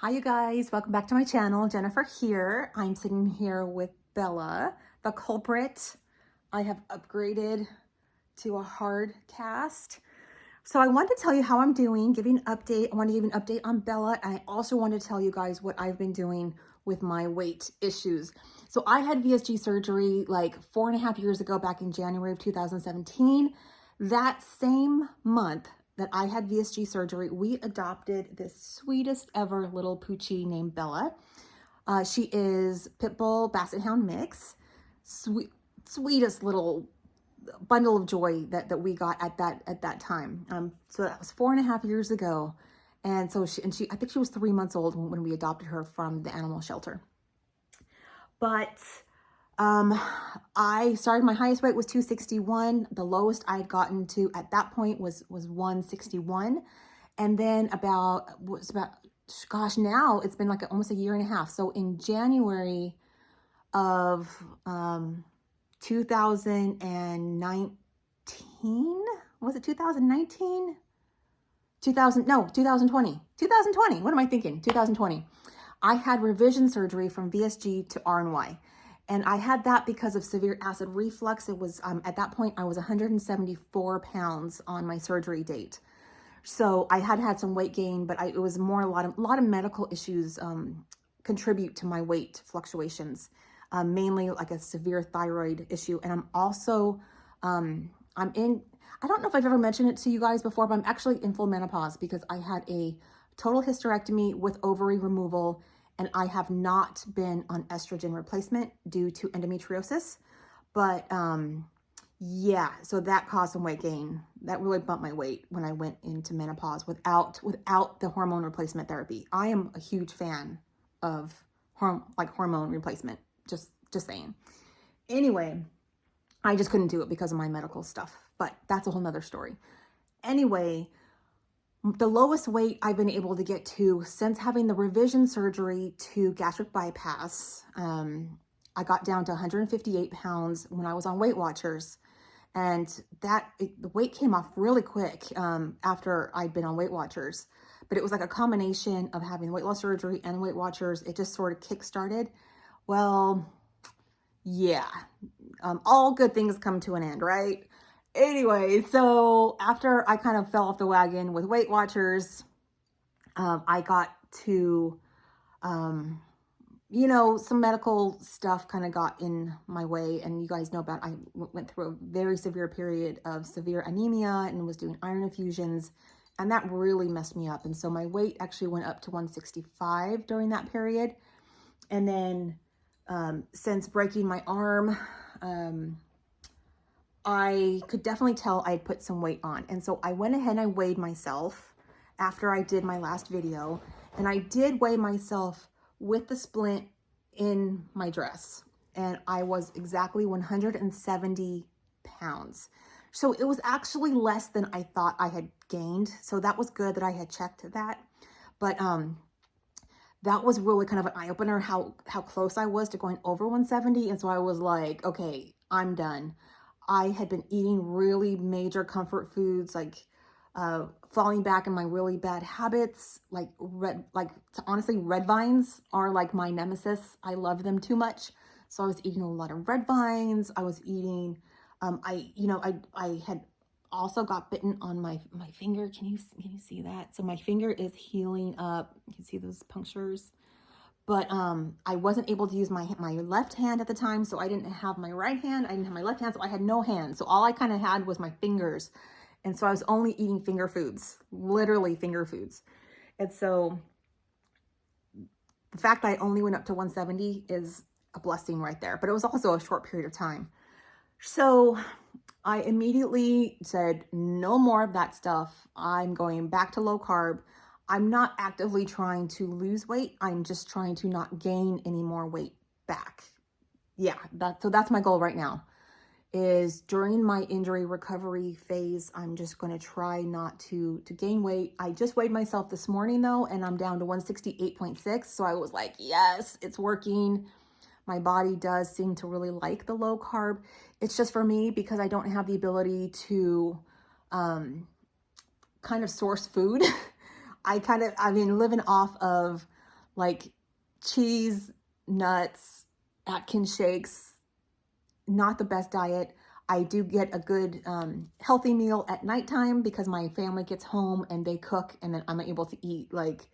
Hi you guys, welcome back to my channel. Jennifer here. I'm sitting here with Bella, the culprit. I have upgraded to a hard cast. So I want to tell you how I'm doing, giving an update. I want to give an update on Bella. And I also want to tell you guys what I've been doing with my weight issues. So I had VSG surgery like 4.5 years ago, back in January of 2017. That same month that I had VSG surgery, we adopted this sweetest ever little poochie named Bella. She is pit bull basset hound mix. Sweetest little bundle of joy that we got at that time. So that was 4.5 years ago. And so she I think she was 3 months old when we adopted her from the animal shelter. But I started, my highest weight was 261. The lowest I had gotten to at that point was 161. And then gosh, now it's been like almost a year and a half. So in January of 2019, was it 2019? 2020. 2020. What am I thinking? 2020. I had revision surgery from VSG to RNY. And I had that because of severe acid reflux. It was, at that point, I was 174 pounds on my surgery date. So I had some weight gain, but it was more a lot of medical issues contribute to my weight fluctuations, mainly like a severe thyroid issue. And I'm also, I don't know if I've ever mentioned it to you guys before, but I'm actually in full menopause because I had a total hysterectomy with ovary removal, and I have not been on estrogen replacement due to endometriosis. But yeah, so that caused some weight gain. That really bumped my weight when I went into menopause without the hormone replacement therapy. I am a huge fan of hormone replacement, just saying. Anyway, I just couldn't do it because of my medical stuff, but that's a whole nother story. Anyway, the lowest weight I've been able to get to since having the revision surgery to gastric bypass, I got down to 158 pounds when I was on Weight Watchers. And the weight came off really quick after I'd been on Weight Watchers. But it was like a combination of having weight loss surgery and Weight Watchers. It just sort of kick-started. Well, yeah, all good things come to an end, right? Anyway, so after I kind of fell off the wagon with Weight Watchers, I got to, some medical stuff kind of got in my way. And you guys know I went through a very severe period of severe anemia and was doing iron infusions. And that really messed me up. And so my weight actually went up to 165 during that period. And then since breaking my arm, I could definitely tell I had put some weight on. And so I went ahead and I weighed myself after I did my last video. And I did weigh myself with the splint in my dress. And I was exactly 170 pounds. So it was actually less than I thought I had gained. So that was good that I had checked that. But that was really kind of an eye-opener how close I was to going over 170. And so I was like, okay, I'm done. I had been eating really major comfort foods, like falling back in my really bad habits, honestly, red vines are like my nemesis. I love them too much. So I was eating a lot of red vines. I was eating, I had also got bitten on my finger. Can you see that? So my finger is healing up. You can see those punctures. But I wasn't able to use my left hand at the time, so I didn't have my right hand. I didn't have my left hand, so I had no hand. So all I kind of had was my fingers. And so I was only eating finger foods, literally finger foods. And so the fact I only went up to 170 is a blessing right there. But it was also a short period of time. So I immediately said, no more of that stuff. I'm going back to low carb. I'm not actively trying to lose weight. I'm just trying to not gain any more weight back. Yeah, so that's my goal right now, is during my injury recovery phase, I'm just going to try not to gain weight. I just weighed myself this morning though, and I'm down to 168.6. So I was like, yes, it's working. My body does seem to really like the low carb. It's just for me because I don't have the ability to kind of source food. I've been living off of like cheese, nuts, Atkins shakes, not the best diet. I do get a good healthy meal at nighttime because my family gets home and they cook, and then I'm able to eat like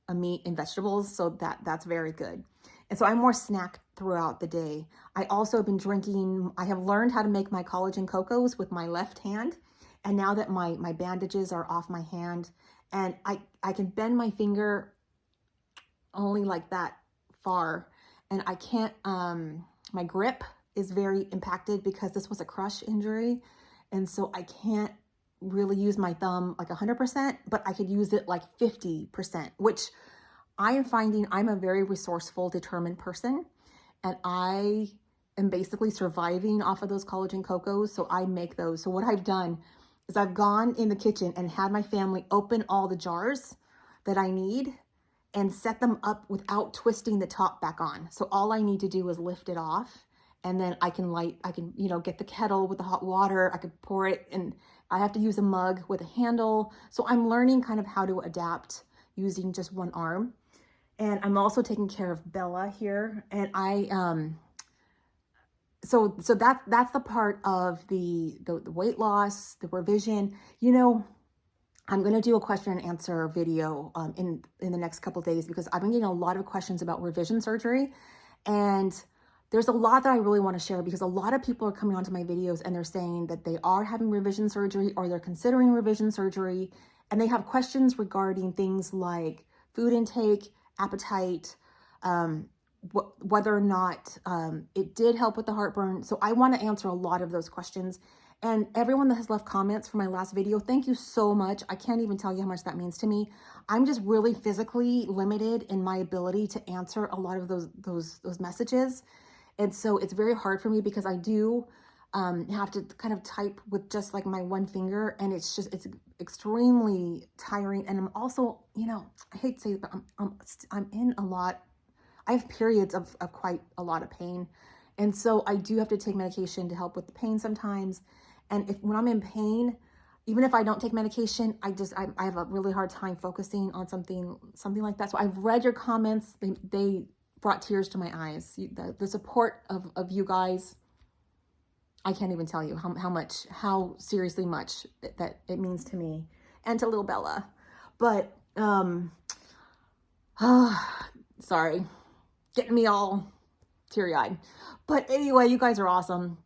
a meat and vegetables. So that's very good. And so I'm more snack throughout the day. I also have been drinking, I have learned how to make my collagen cocos with my left hand. And now that my bandages are off my hand, and I can bend my finger only like that far, and I can't, my grip is very impacted because this was a crush injury. And so I can't really use my thumb like 100%, but I could use it like 50%, which I am finding I'm a very resourceful, determined person. And I am basically surviving off of those collagen cocos. So I make those. So what I've done is I've gone in the kitchen and had my family open all the jars that I need and set them up without twisting the top back on. So all I need to do is lift it off, and then I can, you know, get the kettle with the hot water. I could pour it, and I have to use a mug with a handle. So I'm learning kind of how to adapt using just one arm. And I'm also taking care of Bella here. And so that's the part of the weight loss, the revision. You know, I'm going to do a question and answer video in the next couple of days, because I've been getting a lot of questions about revision surgery. And there's a lot that I really want to share, because a lot of people are coming onto my videos and they're saying that they are having revision surgery or they're considering revision surgery. And they have questions regarding things like food intake, appetite, whether or not it did help with the heartburn. So I want to answer a lot of those questions. And everyone that has left comments for my last video, thank you so much. I can't even tell you how much that means to me. I'm just really physically limited in my ability to answer a lot of those messages. And so it's very hard for me, because I do have to kind of type with just like my one finger, and it's extremely tiring. And I'm also, you know, I hate to say it, but I'm in a lot. I have periods of quite a lot of pain. And so I do have to take medication to help with the pain sometimes. And when I'm in pain, even if I don't take medication, I have a really hard time focusing on something like that. So I've read your comments. They brought tears to my eyes. The support of you guys, I can't even tell you how seriously much that it means to me and to little Bella. But, sorry, getting me all teary-eyed. But anyway, you guys are awesome.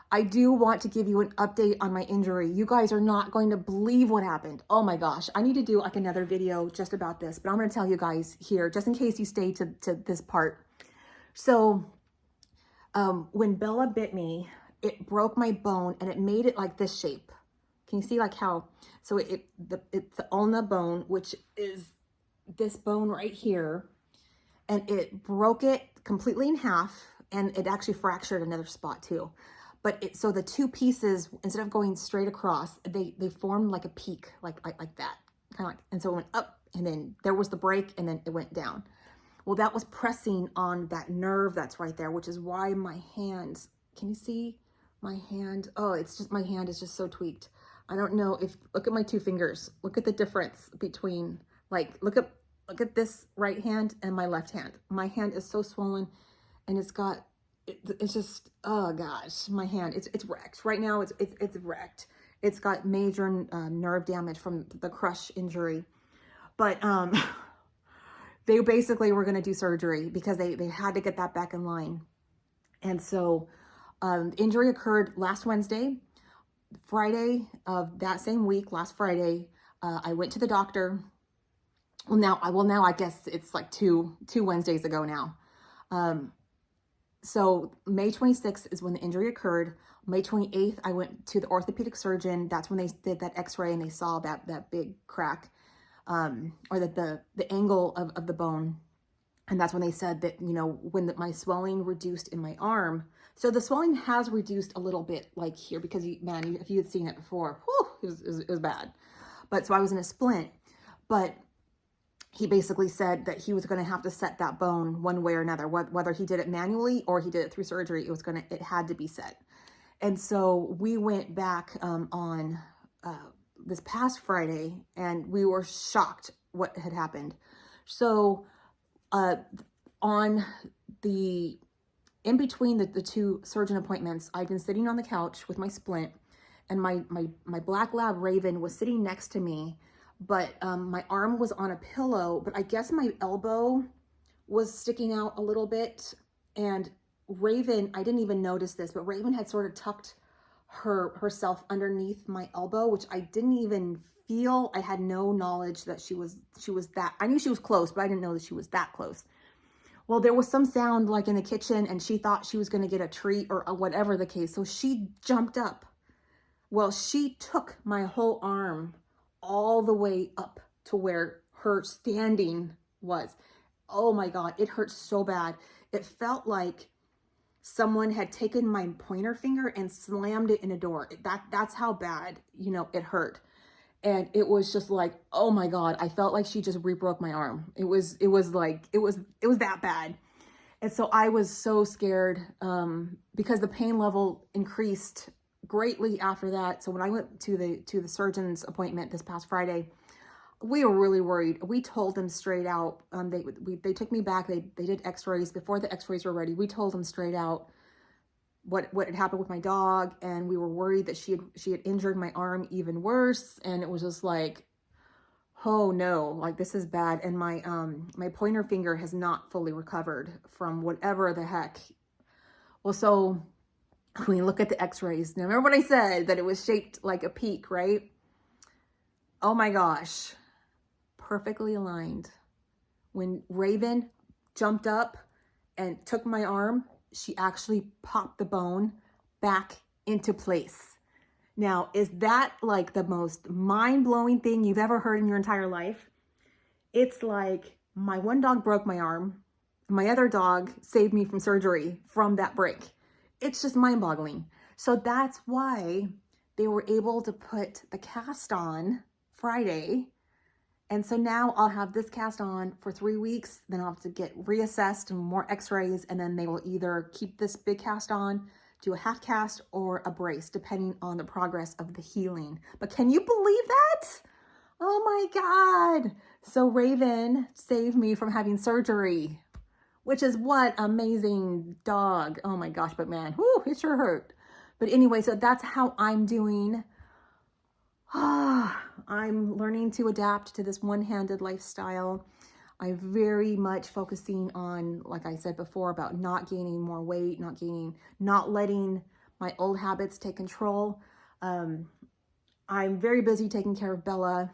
I do want to give you an update on my injury. You guys are not going to believe what happened. Oh my gosh. I need to do like another video just about this, but I'm going to tell you guys here, just in case you stay to this part. So when Bella bit me, it broke my bone and it made it like this shape. Can you see like how, so it's the ulna bone, which is this bone right here, and it broke it completely in half, and it actually fractured another spot too. But so the two pieces, instead of going straight across, they formed like a peak, like that, kind of like, and so it went up, and then there was the break, and then it went down. Well, that was pressing on that nerve that's right there, which is why my hand, can you see my hand? Oh, it's just, my hand is just so tweaked. I don't know if, look at my two fingers. Look at the difference between, like, look at this right hand and my left hand. My hand is so swollen, and it's just, oh gosh, my hand, it's wrecked. Right now, it's wrecked. It's got major nerve damage from the crush injury. But they basically were going to do surgery because they had to get that back in line. And so injury occurred last Wednesday. Friday of that same week, last Friday, I went to the doctor. Well, now I guess it's like two Wednesdays ago now. So May 26th is when the injury occurred. May 28th, I went to the orthopedic surgeon. That's when they did that x-ray and they saw that big crack, or that the angle of the bone. And that's when they said that, you know, when my swelling reduced in my arm. So the swelling has reduced a little bit, like here, because if you had seen it before, whew, it was bad. But so I was in a splint, but he basically said that he was going to have to set that bone one way or another, whether he did it manually or he did it through surgery. It had to be set. And so we went back on this past Friday, and we were shocked what had happened. So Uh, on the in between the two surgeon appointments, I'd been sitting on the couch with my splint, and my black lab Raven was sitting next to me, but my arm was on a pillow, but I guess my elbow was sticking out a little bit, and Raven, I didn't even notice this, but Raven had sort of tucked herself underneath my elbow, which I didn't even feel. I had no knowledge that she was that, I knew she was close, but I didn't know that she was that close. Well, there was some sound like in the kitchen, and she thought she was going to get a treat or whatever the case. So she jumped up. Well, she took my whole arm all the way up to where her standing was. Oh my God, it hurt so bad. It felt like someone had taken my pointer finger and slammed it in a door. That's how bad, you know, it hurt. And it was just like, oh my God, I felt like she just re-broke my arm. It was that bad. And so I was so scared because the pain level increased greatly after that. So when I went to the surgeon's appointment this past Friday, we were really worried. We told them straight out. They took me back. They did x-rays. Before the x-rays were ready, we told them straight out what had happened with my dog, and we were worried that she had injured my arm even worse. And it was just like, oh no, like this is bad. And my my pointer finger has not fully recovered from whatever the heck. Well, so when we look at the x-rays, now remember what I said, that it was shaped like a peak, right? Oh my gosh, perfectly aligned. When Raven jumped up and took my arm, she actually popped the bone back into place. Now, is that like the most mind-blowing thing you've ever heard in your entire life? It's like my one dog broke my arm. My other dog saved me from surgery from that break. It's just mind-boggling. So that's why they were able to put the cast on Friday. And so now I'll have this cast on for 3 weeks, then I'll have to get reassessed and more x-rays, and then they will either keep this big cast on, do a half cast, or a brace, depending on the progress of the healing. But can you believe that? Oh my God. So Raven saved me from having surgery, which is what amazing dog. Oh my gosh, but man, whew, it sure hurt. But anyway, so that's how I'm doing. I'm learning to adapt to this one-handed lifestyle. I'm very much focusing on, like I said before, about not gaining more weight, not letting my old habits take control. I'm very busy taking care of Bella.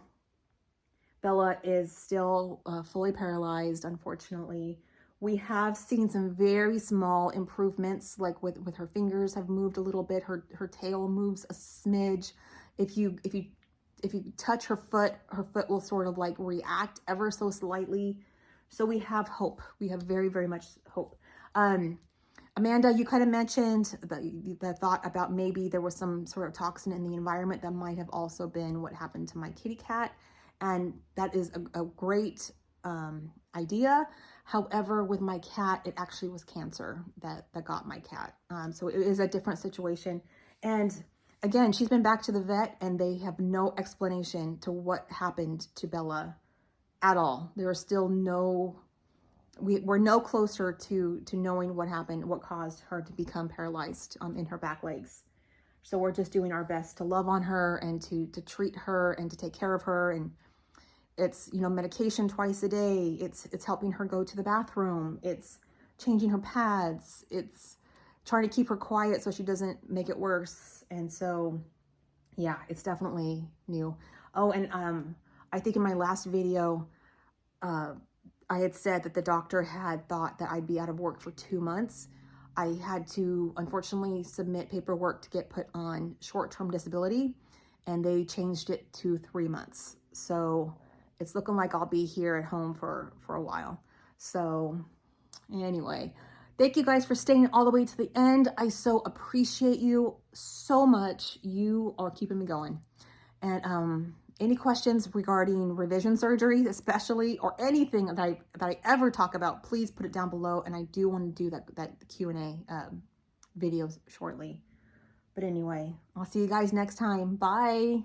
Bella is still fully paralyzed, unfortunately. We have seen some very small improvements, like with her fingers have moved a little bit. Her tail moves a smidge. If you touch her foot will sort of like react ever so slightly. So we have hope. We have very, very much hope. Amanda, you kind of mentioned the thought about maybe there was some sort of toxin in the environment that might have also been what happened to my kitty cat. And that is a great idea. However, with my cat, it actually was cancer that got my cat. So it is a different situation. And again, she's been back to the vet and they have no explanation to what happened to Bella at all. There are still we're no closer to knowing what happened, what caused her to become paralyzed in her back legs. So we're just doing our best to love on her and to treat her and to take care of her. And it's, you know, medication twice a day. It's helping her go to the bathroom. It's changing her pads. It's trying to keep her quiet so she doesn't make it worse. And so, yeah, it's definitely new. Oh, and I think in my last video, I had said that the doctor had thought that I'd be out of work for 2 months. I had to, unfortunately, submit paperwork to get put on short-term disability, and they changed it to 3 months. So it's looking like I'll be here at home for a while. So anyway, thank you guys for staying all the way to the end. I so appreciate you so much. You are keeping me going. And any questions regarding revision surgery, especially, or anything that I ever talk about, please put it down below. And I do want to do that Q&A videos shortly. But anyway, I'll see you guys next time. Bye.